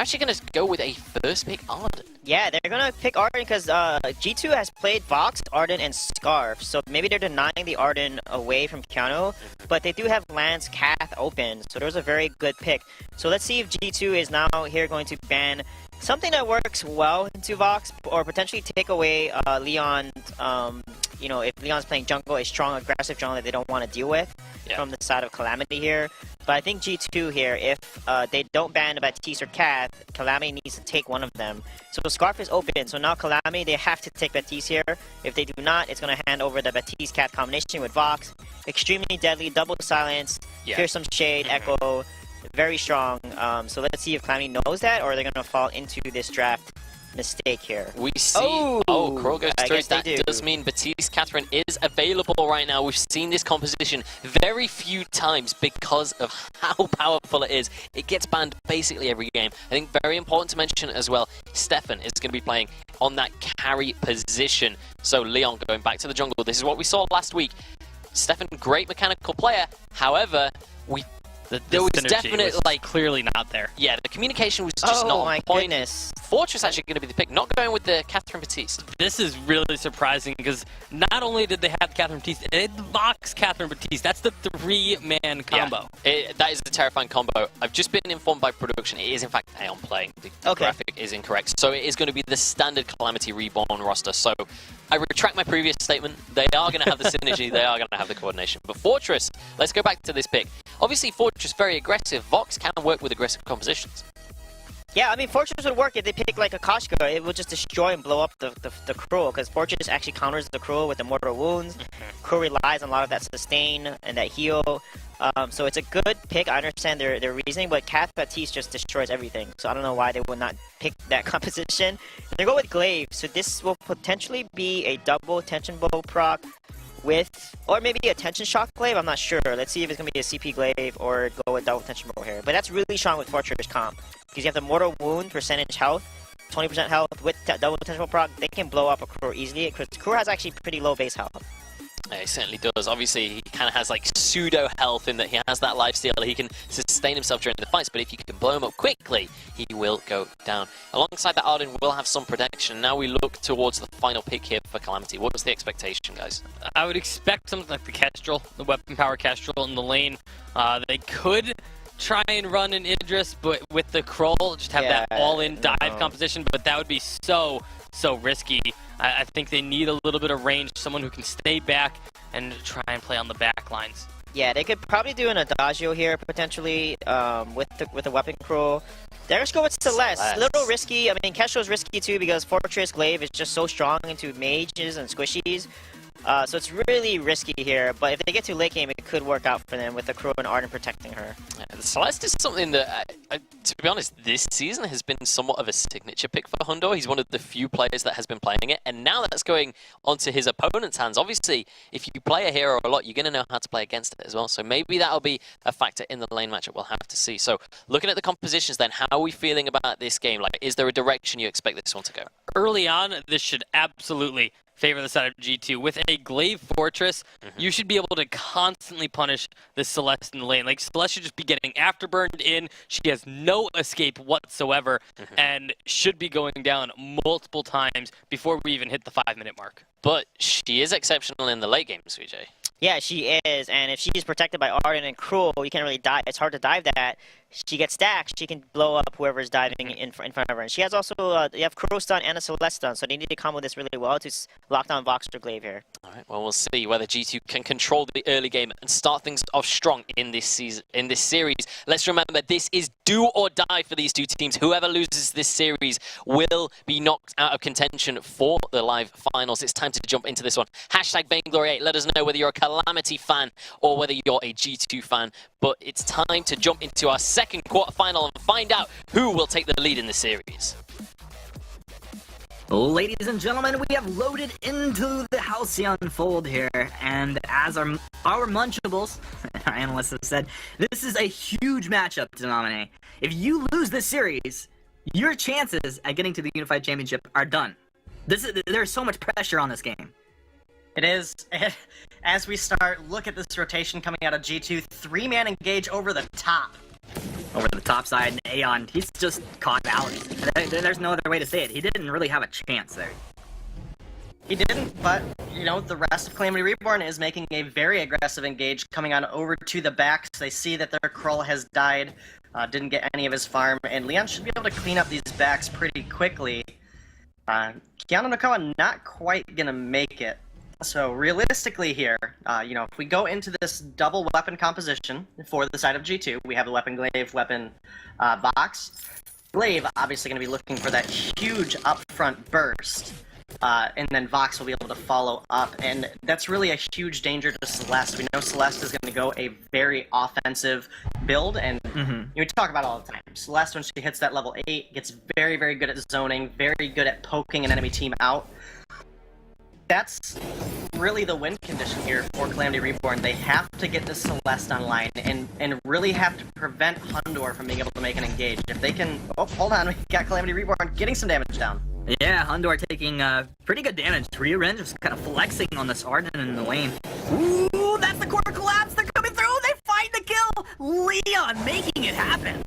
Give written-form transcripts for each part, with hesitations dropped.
they're actually going to go with a first pick Arden. Yeah, they're going to pick Arden because G2 has played Vox, Arden, and Scarf. So maybe they're denying the Arden away from Keanu. But they do have Lance Cath open. So there's a very good pick. So let's see if G2 is now here going to ban something that works well into Vox, or potentially take away Leon's, if Leon's playing jungle, a strong, aggressive jungle that they don't want to deal with from the side of Calamity here. But I think G2 here, if they don't ban Baptiste or Cath, Calamity needs to take one of them. So Scarf is open, so now Calamity, they have to take Baptiste here. If they do not, it's going to hand over the Baptiste-Cath combination with Vox. Extremely deadly, double silence, fearsome shade, echo. Very strong. So let's see if Calamity knows that, or they're going to fall into this draft mistake here. We see. Crow goes through. That does mean Baptiste Catherine is available right now. We've seen this composition very few times because of how powerful it is. It gets banned basically every game. I think very important to mention as well, Stefan is going to be playing on that carry position. So Leon going back to the jungle. This is what we saw last week. Stefan, great mechanical player. However, there was definitely clearly not there. Yeah, the communication was just not on point. Goodness. Fortress actually going to be the pick, not going with the Catherine Baptiste. This is really surprising because not only did they have Catherine Baptiste, they had Vox Catherine Baptiste. That's the three-man combo. Yeah, that is a terrifying combo. I've just been informed by production. It is in fact Aeon playing. The graphic is incorrect. So it is going to be the standard Calamity Reborn roster. So I retract my previous statement. They are going to have the synergy. They are going to have the coordination. But Fortress, let's go back to this pick. Obviously, Fortress very aggressive. Vox can work with aggressive compositions. Yeah, I mean, Fortress would work if they pick like a Koshka. It would just destroy and blow up the Cruel, because Fortress actually counters the Cruel with the Mortal Wounds. Cruel relies on a lot of that sustain and that heal. So it's a good pick. I understand their reasoning, but Cath Baptiste just destroys everything. So I don't know why they would not pick that composition. They go with Glaive, so this will potentially be a double Tension Bow proc with, or maybe a Tension Shock Glaive, I'm not sure. Let's see if it's going to be a CP Glaive or go with double Tension Bow here. But that's really strong with Fortress comp, because you have the Mortal Wound percentage health, 20% health with double Tension Bow proc. They can blow up a Crow easily, because Crow has actually pretty low base health. Yeah, he certainly does. Obviously, he kind of has like pseudo health in that he has that lifesteal. He can sustain himself during the fights, but if you can blow him up quickly, he will go down. Alongside that, Arden will have some protection. Now we look towards the final pick here for Calamity. What's the expectation, guys? I would expect something like the Kestrel, the Weapon Power Kestrel in the lane. They could try and run an Idris, but with the Kroll, just have that all-in dive composition, but that would be so risky. I think they need a little bit of range, someone who can stay back and try and play on the back lines. Yeah, they could probably do an Adagio here, potentially, with the Weapon Cruel. They're just go with Celeste. A little risky. I mean, Kestrel's risky too, because Fortress Glaive is just so strong into mages and squishies. So it's really risky here, but if they get to late game, it could work out for them with the Crow and Arden protecting her. Yeah, Celeste is something that, to be honest, this season has been somewhat of a signature pick for Hundo. He's one of the few players that has been playing it, and now that's going onto his opponent's hands. Obviously, if you play a hero a lot, you're going to know how to play against it as well, so maybe that'll be a factor in the lane matchup. We'll have to see. So looking at the compositions then, how are we feeling about this game? Like, is there a direction you expect this one to go? Early on, this should absolutely favor the side of G2. With a Glaive Fortress, you should be able to constantly punish the Celeste in the lane. Like, Celeste should just be getting afterburned in. She has no escape whatsoever and should be going down multiple times before we even hit the 5-minute mark. But she is exceptional in the late game, Suijay. Yeah, she is, and if she's protected by Arden and Cruel, you can't really dive. It's hard to dive that. She gets stacked, she can blow up whoever's diving in front of her. And she has also, you have Cruel stun and a Celeste stun, so they need to combo this really well to lock down Vox or Glaive here. All right, well, we'll see whether G2 can control the early game and start things off strong in this season, in this series. Let's remember, this is do or die for these two teams. Whoever loses this series will be knocked out of contention for the live finals. It's time to jump into this one. Hashtag Vainglory8. Let us know whether you're a Calamity fan or whether you're a G2 fan. But it's time to jump into our second quarterfinal and find out who will take the lead in the series. Ladies and gentlemen, we have loaded into the Halcyon Fold here, and as our Munchables, our analysts have said, this is a huge matchup to nominate. If you lose this series, your chances at getting to the Unified Championship are done. There's so much pressure on this game. It is. As we start, look at this rotation coming out of G2. 3-man engage over the top. over the top side, and Aeon, he's just caught out. There's no other way to say it. He didn't really have a chance there. He didn't, but, you know, the rest of Calamity Reborn is making a very aggressive engage, coming on over to the backs. They see that their Krull has died, didn't get any of his farm, and Leon should be able to clean up these backs pretty quickly. Keanu Nakoa not quite gonna make it. So realistically here, you know, if we go into this double weapon composition for the side of G2, we have a weapon Glaive, weapon Vox. Glaive obviously gonna be looking for that huge upfront burst. And then Vox will be able to follow up, and that's really a huge danger to Celeste. We know Celeste is going to go a very offensive build, and you know, we talk about it all the time. Celeste, when she hits that level 8, gets very, very good at zoning, very good at poking an enemy team out. That's really the win condition here for Calamity Reborn. They have to get the Celeste online and really have to prevent Hundor from being able to make an engage. If they can... Oh, hold on, we got Calamity Reborn getting some damage down. Yeah, Hundor taking pretty good damage. Ryu just kind of flexing on this Arden in the lane. Ooh, that's the core collapse. They're coming through. They find the kill. Leon making it happen.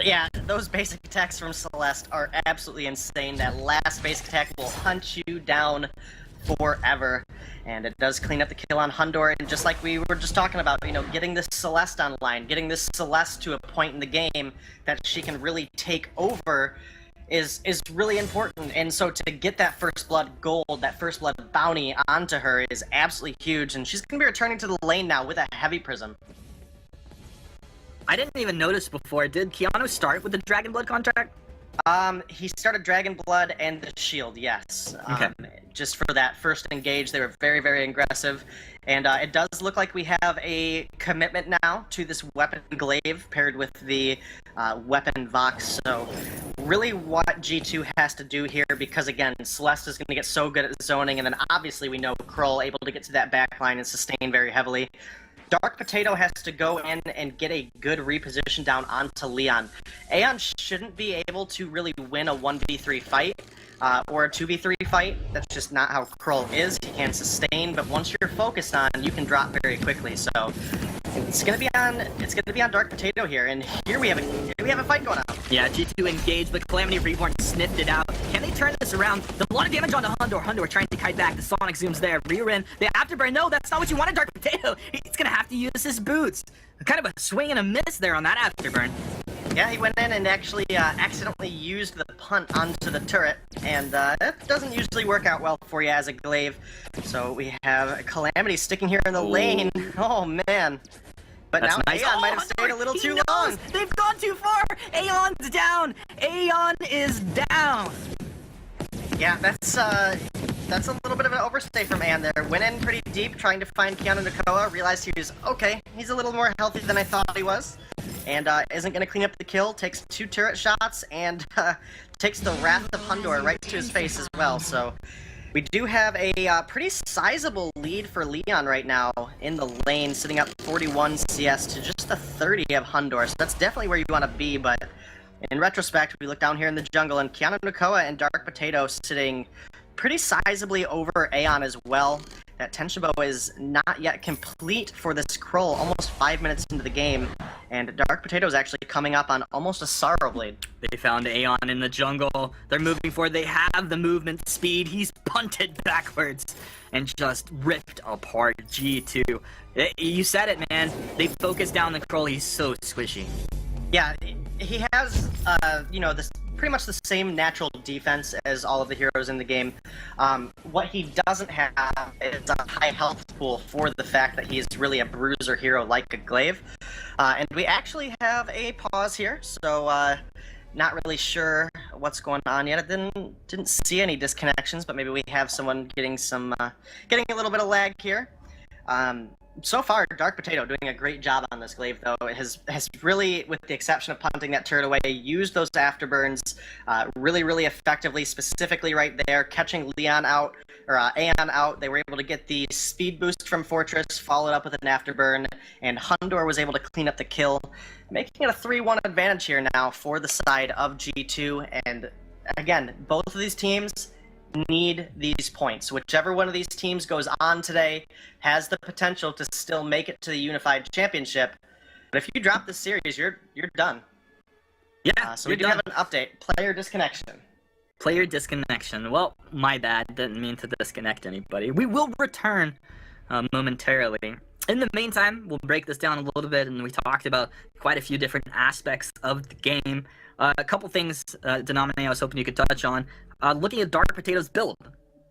Yeah, those basic attacks from Celeste are absolutely insane. That last basic attack will hunt you down forever. And it does clean up the kill on Hundor. And just like we were just talking about, you know, getting this Celeste online, getting this Celeste to a point in the game that she can really take over is really important. And so to get that first blood gold, that first blood bounty onto her is absolutely huge, and she's going to be returning to the lane now with a heavy prism. I didn't even notice before. Did Keanu start with the Dragon Blood contract? He started Dragon Blood and the Shield, yes. Okay. Just for that first engage, they were very, very aggressive. And it does look like we have a commitment now to this weapon Glaive paired with the weapon Vox. So really what G2 has to do here, because again, Celeste is going to get so good at zoning, and then obviously we know Krull able to get to that backline and sustain very heavily. Dark Potato has to go in and get a good reposition down onto Leon. Aeon shouldn't be able to really win a 1v3 fight, or a 2v3 fight. That's just not how Krull is. He can sustain, but once you're focused on, you can drop very quickly. So it's gonna be on Dark Potato here, and here we have a fight going on. Yeah, G2 engaged, but Calamity Reborn sniffed it out. Can they turn this around? A lot of damage onto Hundor. Hundor trying to kite back. The Sonic zooms there. Rear-in. The afterburn. No, that's not what you wanted, Dark Potato. He's gonna have to use his boots. Kind of a swing and a miss there on that afterburn. Yeah, he went in and actually accidentally used the punt onto the turret, and that doesn't usually work out well for you as a Glaive. So we have Calamity sticking here in the lane. Oh, man. But That's now nice. Aeon might have Hundor, stayed a little he too knows. long. They've gone too far. Aeon's down. Aeon is down. Yeah, that's a little bit of an overstay from Aeon there. Went in pretty deep trying to find Keanu Nakoa, realized he was okay. He's a little more healthy than I thought he was. And isn't going to clean up the kill, takes 2 turret shots, and takes the Wrath of Hundor right to his face as well. So we do have a pretty sizable lead for Leon right now in the lane, sitting up 41 CS to just the 30 of Hundor. So that's definitely where you want to be, but in retrospect, we look down here in the jungle, and Keanu Nakoa and Dark Potato sitting pretty sizably over Aeon as well. That Tenshinbo is not yet complete for this Krull, almost 5 minutes into the game, and Dark Potato is actually coming up on almost a Sorrow Blade. They found Aeon in the jungle. They're moving forward. They have the movement speed. He's punted backwards and just ripped apart G2. You said it, man. They focused down the Krull. He's so squishy. Yeah, he has, you know, this pretty much the same natural defense as all of the heroes in the game. What he doesn't have is a high health pool for the fact that he's really a bruiser hero like a Glaive. And we actually have a pause here, so not really sure what's going on yet. I didn't see any disconnections, but maybe we have someone getting getting a little bit of lag here. So far, Dark Potato doing a great job on this Glaive, though. It has really, with the exception of punting that turret away, used those afterburns really, really effectively, specifically right there, catching Leon out, or Aeon out. They were able to get the speed boost from Fortress, followed up with an afterburn, and Hundor was able to clean up the kill, making it a 3-1 advantage here now for the side of G2. And again, both of these teams need these points. Whichever one of these teams goes on today has the potential to still make it to the Unified Championship. But if you drop this series, you're done. Yeah, So we do have an update. Player disconnection. Player disconnection. Well, my bad. Didn't mean to disconnect anybody. We will return momentarily. In the meantime, we'll break this down a little bit, and we talked about quite a few different aspects of the game. A couple things, Denominate, I was hoping you could touch on. Looking at Dark Potato's build.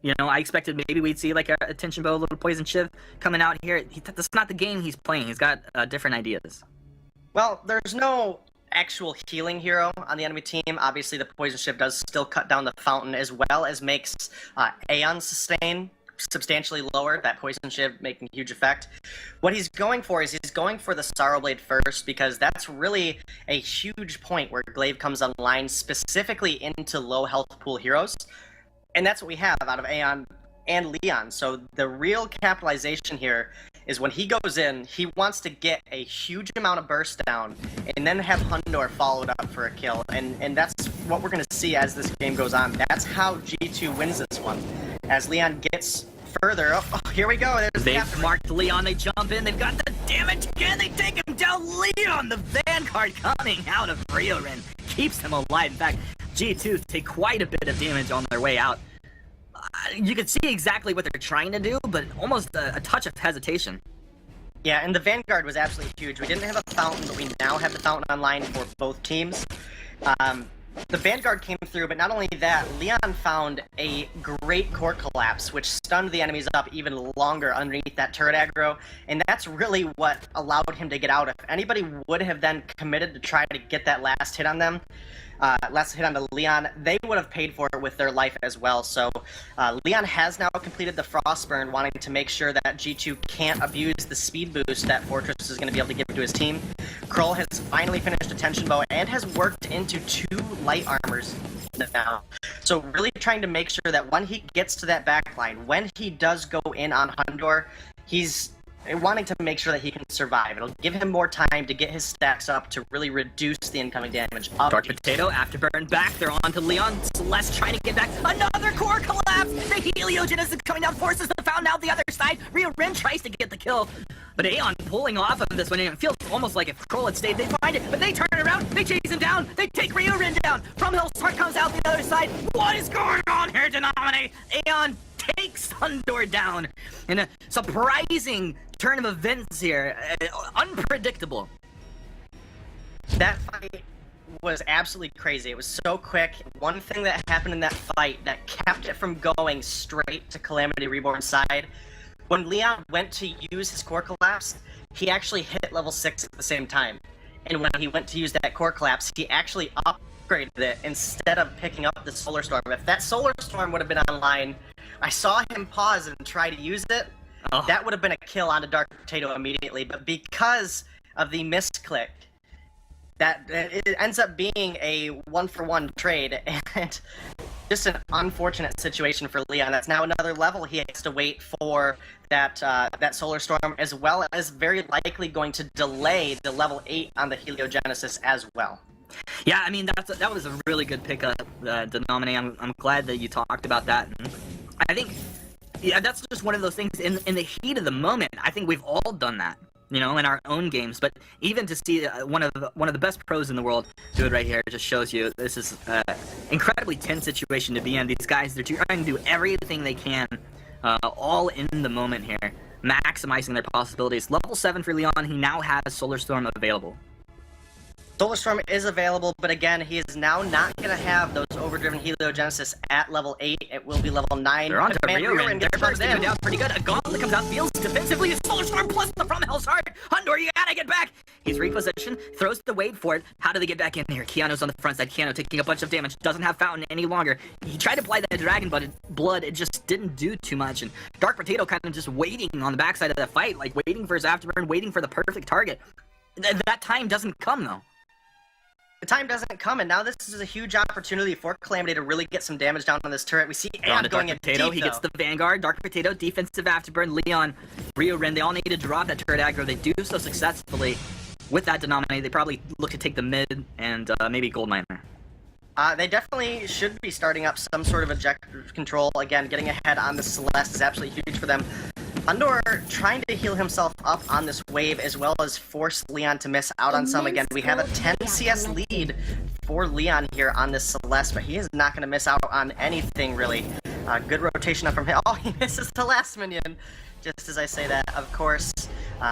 You know, I expected maybe we'd see like a Tension Bow, a little Poison Shiv coming out here. That's not the game he's playing. He's got different ideas. Well, there's no actual healing hero on the enemy team. Obviously, the Poison Shiv does still cut down the fountain, as well as makes Aeon sustain substantially lower, that Poison Shiv making a huge effect. What he's going for is he's going for the Sorrow Blade first, because that's really a huge point where Glaive comes online, specifically into low health pool heroes. And that's what we have out of Aeon and Leon. So the real capitalization here is when he goes in, he wants to get a huge amount of burst down and then have Hundor followed up for a kill. And that's what we're going to see as this game goes on. That's how G2 wins this one. As Leon gets further, oh, here we go. They've marked Leon, they jump in, they've got the damage again, they take him down. Leon, the Vanguard coming out of Riorin, keeps him alive. In fact, G2 take quite a bit of damage on their way out. You can see exactly what they're trying to do, but almost a touch of hesitation. Yeah, and the Vanguard was absolutely huge. We didn't have a fountain, but we now have the fountain online for both teams. The Vanguard came through, but not only that, Leon found a great core collapse, which stunned the enemies up even longer underneath that turret aggro, and that's really what allowed him to get out. If anybody would have then committed to try to get that last hit on them, last hit on the Leon, they would have paid for it with their life as well. So Leon has now completed the Frostburn, wanting to make sure that G2 can't abuse the speed boost that Fortress is going to be able to give to his team. Krull has finally finished a Tension Bow and has worked into 2 light armors now. So really trying to make sure that when he gets to that backline, when he does go in on Hundor, he's wanting to make sure that he can survive. It'll give him more time to get his stacks up to really reduce the incoming damage. Dark Potato, Afterburn back, they're on to Leon. Celeste trying to get back, another core collapse! The Heliogenesis is coming down, forces the fountain out the other side. Rin tries to get the kill, but Aeon pulling off of this one, and it feels almost like if Krull had stayed, they'd find it, but they turn it around, they chase him down, they take Rin down. From Hill's Heart comes out the other side. What is going on here, Denominate? Aeon takes Hundor down in a surprising turn of events here. Unpredictable. That fight was absolutely crazy. It was so quick. One thing that happened in that fight that kept it from going straight to Calamity Reborn's side, when Leon went to use his core collapse, he actually hit level 6 at the same time. And when he went to use that core collapse, he actually upgraded it instead of picking up the Solar Storm. If that Solar Storm would have been online, I saw him pause and try to use it. That would have been a kill on a Dark Potato immediately, but because of the misclick, that it ends up being a 1-for-1 trade, and just an unfortunate situation for Leon. That's now another level he has to wait for that that Solar Storm, as well as very likely going to delay the level 8 on the Heliogenesis as well. Yeah, I mean, that was a really good pickup, Denominate. I'm glad that you talked about that. And I think, yeah, that's just one of those things in the heat of the moment. I think we've all done that, you know, in our own games. But even to see one of the best pros in the world do it right here just shows you this is an incredibly tense situation to be in. These guys, they're trying to do everything they can, all in the moment here, maximizing their possibilities. Level 7 for Leon. He now has Solar Storm available. Solar Storm is available, but again, he is now not going to have those overdriven Heliogenesis at level 8. It will be level 9. They're on to Riorin. They're bursting him in. down pretty good. A gauntlet comes out, feels defensively. A Solar Storm plus the From Hell's Heart. Hundor, you gotta get back. He's repositioned, throws the wave for it. How do they get back in here? Keanu's on the front side. Keanu taking a bunch of damage. Doesn't have Fountain any longer. He tried to apply that Dragon Blood. It just didn't do too much. And Dark Potato kind of just waiting on the backside of the fight, like waiting for his Afterburn, waiting for the perfect target. That time doesn't come, though. The time doesn't come, and now this is a huge opportunity for Calamity to really get some damage down on this turret. We see Aeon going in deep, He gets the Vanguard, Dark Potato, defensive Afterburn, Leon, Rin. They all need to drop that turret aggro. They do so successfully with that Denominator. They probably look to take the mid and maybe Gold Miner. They definitely should be starting up some sort of ejector control. Again, getting ahead on the Celeste is absolutely huge for them. Hundor trying to heal himself up on this wave as well as force Leon to miss out on some. Again, we have a 10 CS lead for Leon here on this Celeste, but he is not going to miss out on anything really. Good rotation up from him. Oh, he misses the last minion. Just as I say that, of course,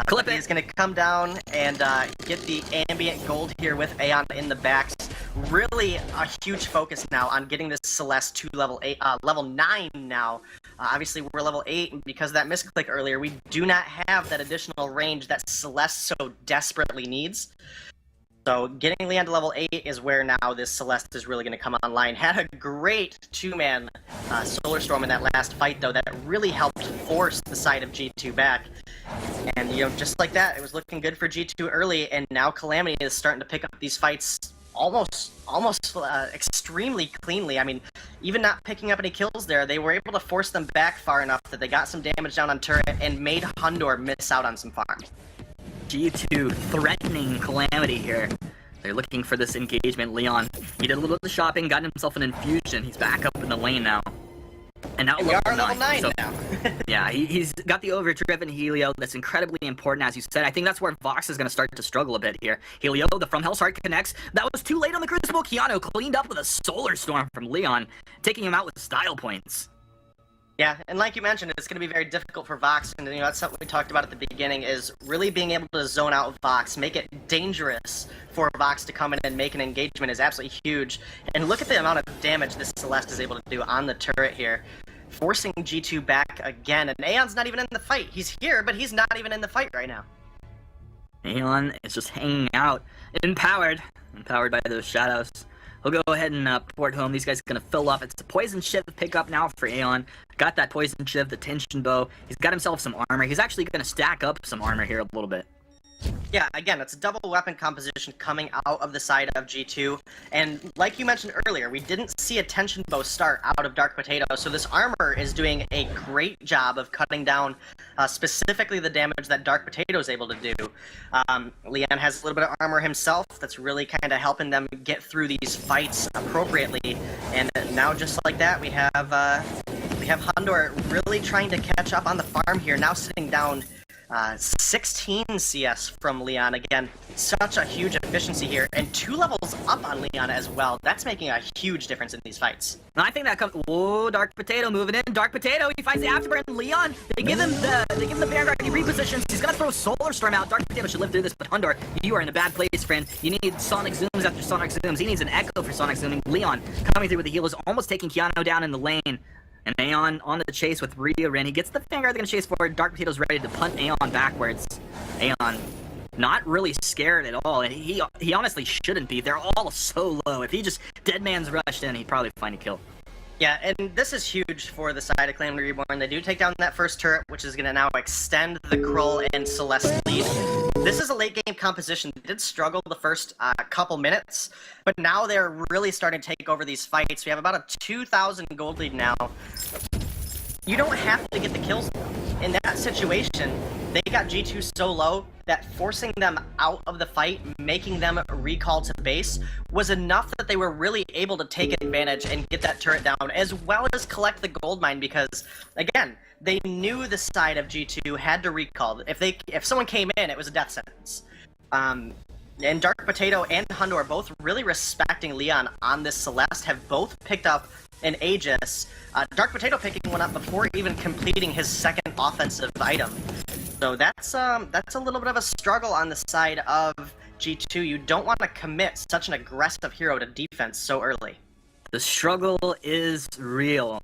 he's going to come down and get the ambient gold here with Aeon in the backs. Really a huge focus now on getting this Celeste to level 9 now. Obviously, we're level 8, and because of that misclick earlier, we do not have that additional range that Celeste so desperately needs. So getting Leon to level 8 is where now this Celeste is really going to come online. Had a great 2-man Solar Storm in that last fight, though, that really helped force the side of G2 back. And, you know, just like that, it was looking good for G2 early, and now Calamity is starting to pick up these fights almost extremely cleanly. I mean, even not picking up any kills there, they were able to force them back far enough that they got some damage down on turret and made Hundor miss out on some farm. G2 threatening Calamity here. They're looking for this engagement. Leon, he did a little bit of shopping, got himself an infusion. He's back up in the lane now. And now we are level 9 so, now. yeah, he's got the overdriven Helio. That's incredibly important, as you said. I think that's where Vox is going to start to struggle a bit here. Helio, the From Hell's Heart connects. That was too late on the Crucible. Keanu cleaned up with a Solar Storm from Leon, taking him out with style points. Yeah, and like you mentioned, it's going to be very difficult for Vox, and you know that's something we talked about at the beginning, is really being able to zone out Vox, make it dangerous for Vox to come in and make an engagement is absolutely huge. And look at the amount of damage this Celeste is able to do on the turret here, forcing G2 back again, and Aeon's not even in the fight. He's here, but he's not even in the fight right now. Aeon is just hanging out, empowered by those shadows. We'll go ahead and port home. These guys are going to fill up. It's a Poison Shiv pickup now for Aeon. Got that Poison Shiv, the Tension Bow. He's got himself some armor. He's actually going to stack up some armor here a little bit. Yeah, again, it's a double weapon composition coming out of the side of G2, and like you mentioned earlier, we didn't see a Tension Bow start out of Dark Potato, so this armor is doing a great job of cutting down specifically the damage that Dark Potato is able to do. Leon has a little bit of armor himself that's really kind of helping them get through these fights appropriately, and now just like that, we have Hundor really trying to catch up on the farm here, now sitting down 16 CS from Leon. Again, such a huge efficiency here, and 2 levels up on Leon as well. That's making a huge difference in these fights. And I think that comes. Whoa, Dark Potato moving in. Dark Potato, he finds the Afterburn. Leon, they give him the Vanguard. He repositions. He's gonna throw Solar Storm out. Dark Potato should live through this, but Hundor, you are in a bad place, friend. You need Sonic Zooms after Sonic Zooms. He needs an Echo for Sonic Zooming. Leon coming through with the heal is almost taking Keanu down in the lane. And Aeon on the chase with Reborn. He gets the Vanguard, they're going to chase forward. Dark Potato's ready to punt Aeon backwards. Aeon not really scared at all, and he honestly shouldn't be. They're all so low. If he just deadman's rushed in, he'd probably find a kill. Yeah, and this is huge for the side of Calamity Reborn. They do take down that first turret, which is going to now extend the Krull and Celeste lead. This is a late-game composition. They did struggle the first couple minutes, but now they're really starting to take over these fights. We have about a 2,000 gold lead now. You don't have to get the kills, though. In that situation, they got G2 so low that forcing them out of the fight, making them recall to base, was enough that they were really able to take advantage and get that turret down, as well as collect the gold mine, because, again, they knew the side of G2 had to recall. If someone came in, it was a death sentence. And Dark Potato and Hundor, both really respecting Leon on this Celeste, have both picked up an Aegis. Dark Potato picking one up before even completing his second offensive item. So that's a little bit of a struggle on the side of G2. You don't want to commit such an aggressive hero to defense so early. The struggle is real.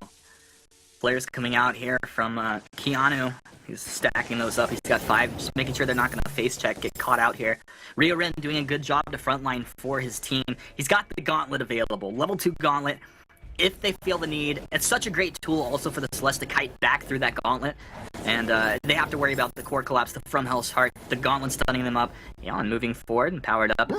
Players coming out here from Keanu. He's stacking those up. He's got 5, just making sure they're not going to face check, get caught out here. Reborn doing a good job to frontline for his team. He's got the gauntlet available. Level 2 gauntlet. If they feel the need, it's such a great tool also for the Celeste to kite back through that gauntlet. And they have to worry about the core collapse, the From Hell's Heart, the gauntlet stunning them up. Aeon moving forward and powered up.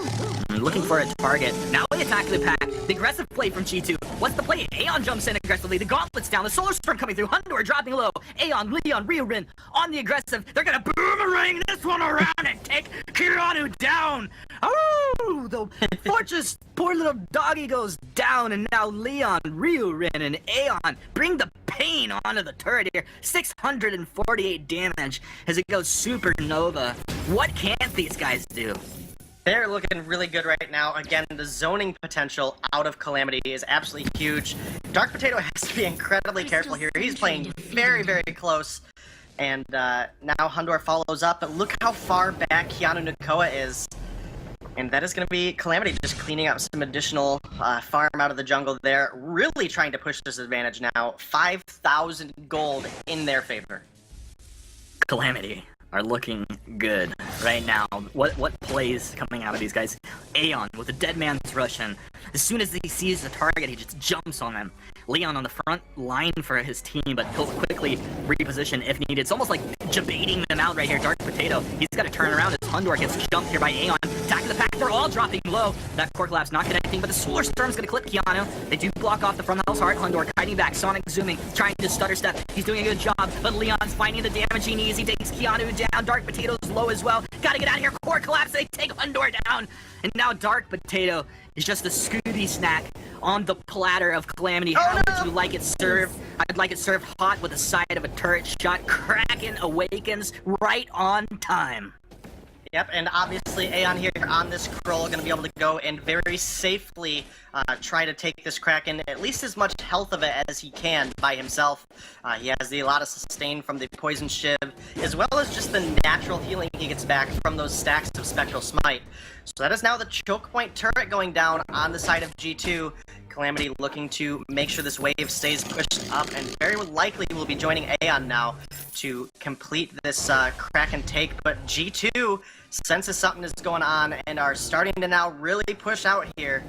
Looking for a target. Now we attack the pack. The aggressive play from G2. What's the play? Aeon jumps in aggressively. The gauntlet's down. The Solar Storm coming through. Hundor dropping low. Aeon, Leon, Reborn on the aggressive. They're gonna boomerang this one around and take Keanu down. Oh, the Fortress, poor little doggy goes down, and now Leon, Reborn, and Aeon bring the pain onto the turret here. 648 damage as it goes supernova. What can't these guys do? They're looking really good right now. Again, the zoning potential out of Calamity is absolutely huge. Dark Potato has to be incredibly careful here. He's playing very, very close. And now Hundor follows up, but look how far back Keanu Nakoa is. And that is going to be Calamity just cleaning up some additional farm out of the jungle there. Really trying to push this advantage now. 5,000 gold in their favor. Calamity are looking good right now. What plays coming out of these guys? Aeon with a dead man's rush in. As soon as he sees the target, he just jumps on them. Leon on the front line for his team, but he'll quickly reposition if needed. It's almost like baiting them out right here. Dark Potato, he's got to turn around as Hundor gets jumped here by Aeon. Attack of the pack, they're all dropping low. That core collapse not getting anything, but the Solar Storm's going to clip Keanu. They do block off the front of the house heart. Hundor kiting back, Sonic zooming, trying to stutter step. He's doing a good job, but Leon's finding the damage he needs. He takes Keanu down. Dark Potato's low as well. Gotta get out of here. Core collapse, they take Hundor down. And now Dark Potato is just a Scooby snack on the platter of Calamity. How would you like it served? I'd like it served hot with a side of a turret shot. Kraken awakens right on time. Yep, and obviously Aeon here on this scroll going to be able to go and very safely try to take this Kraken, at least as much health of it as he can by himself. He has a lot of sustain from the Poison Shiv, as well as just the natural healing he gets back from those stacks of Spectral Smite. So that is now the choke point turret going down on the side of G2. Calamity looking to make sure this wave stays pushed up, and very likely will be joining Aeon now to complete this Kraken take. But G2 senses something is going on and are starting to now really push out here.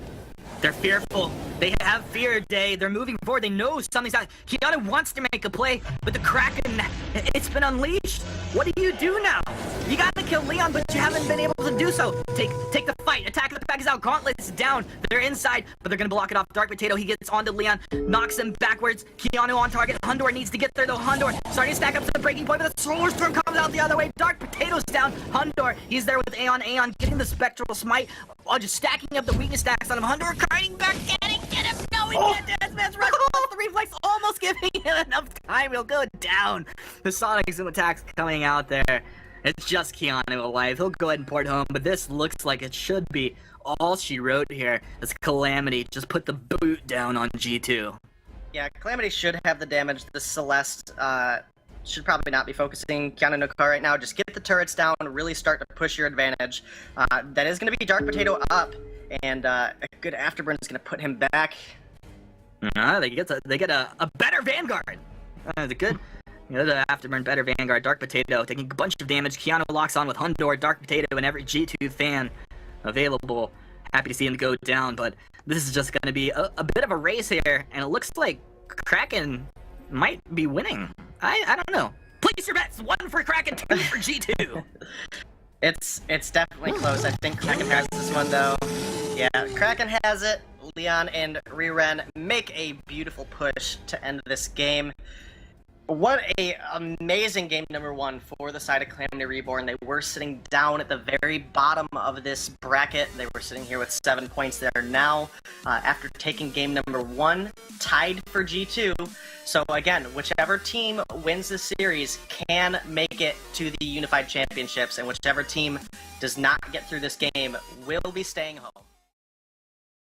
They're fearful. They have fear, Day. They're moving forward. They know something's out. Keanu wants to make a play, but the Kraken, it's been unleashed. What do you do now? You gotta kill Leon, but you haven't been able to do so. Take the fight. Attack of the pack is out. Gauntlet's down. They're inside, but they're gonna block it off. Dark Potato, he gets onto Leon, knocks him backwards. Keanu on target. Hundor needs to get there, though. Hundor starting to stack up to the breaking point, but the Solar Storm comes out the other way. Dark Potato's down. Hundor, he's there with Aeon. Aeon getting the Spectral Smite, just stacking up the weakness stacks on him. Hundor kiting back, get him. No, he can't. Deathmatch rush off the reflex, almost giving him enough time. He'll go down. The Sonic Zoom attack's coming out there. It's just Keanu alive. He'll go ahead and port home, but this looks like it should be all she wrote here as Calamity just put the boot down on G2. Yeah, Calamity should have the damage. The Celeste should probably not be focusing Keanu Nakoa right now. Just get the turrets down and really start to push your advantage. That is going to be Dark Potato up, and a good Afterburn is going to put him back. They get a better Vanguard. The good. The Afterburn, better Vanguard. Dark Potato taking a bunch of damage. Keanu locks on with Hundor, Dark Potato, and every G2 fan available. Happy to see him go down, but this is just going to be a bit of a race here, and it looks like Kraken might be winning. I don't know. Place your bets. 1 for Kraken, 2 for G2. It's definitely close. I think Kraken has this one, though. Yeah, Kraken has it. Leon and Reren make a beautiful push to end this game. What a amazing game number 1 for the side of Calamity Reborn. They were sitting down at the very bottom of this bracket. They were sitting here with 7 points. They are now, after taking game number 1, tied for G2. So again, whichever team wins this series can make it to the Unified Championships, and whichever team does not get through this game will be staying home.